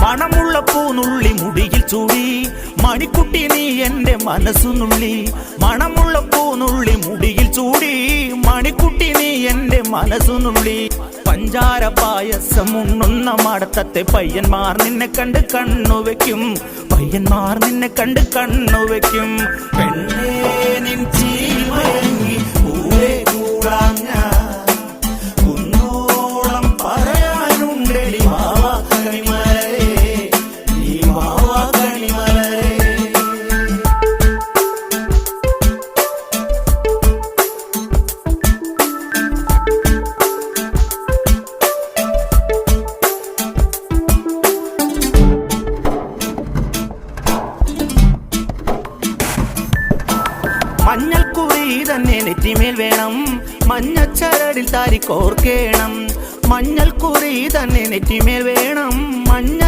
മണമുള്ള പൂനുള്ളി മുടിയിൽ ചൂടി മണിക്കുട്ടി നീ എന്റെ മനസ്സു നുള്ളി. മണമുള്ള പൂനുള്ളി മുടിയിൽ ചൂടി മണിക്കുട്ടി നീ എന്റെ മനസ്സു നുള്ളി. പഞ്ചാര പായസം ഉണ്ണുന്ന മടത്തത്തെ പയ്യന്മാർ നിന്നെ കണ്ട് കണ്ണുവെക്കും. പയ്യന്മാർ നിന്നെ കണ്ട് കണ്ണുവെക്കും. പെണ്ണേ നിൻ ചീമയങ്ങി കൂടെ കൂടാൻ ഞാൻ കുന്നോളം പറയാനുണ്ടെടി വാവാ കണിമലരേ, നീ വാവാ കണിമലരേ. മഞ്ഞൾക്കുറി തന്നെ നെറ്റിമേൽ വേണം, മഞ്ഞച്ചരടിൽ താരി കോർക്കേണം. മഞ്ഞൾക്കുറി തന്നെ നെറ്റിമേൽ വേണം, മഞ്ഞ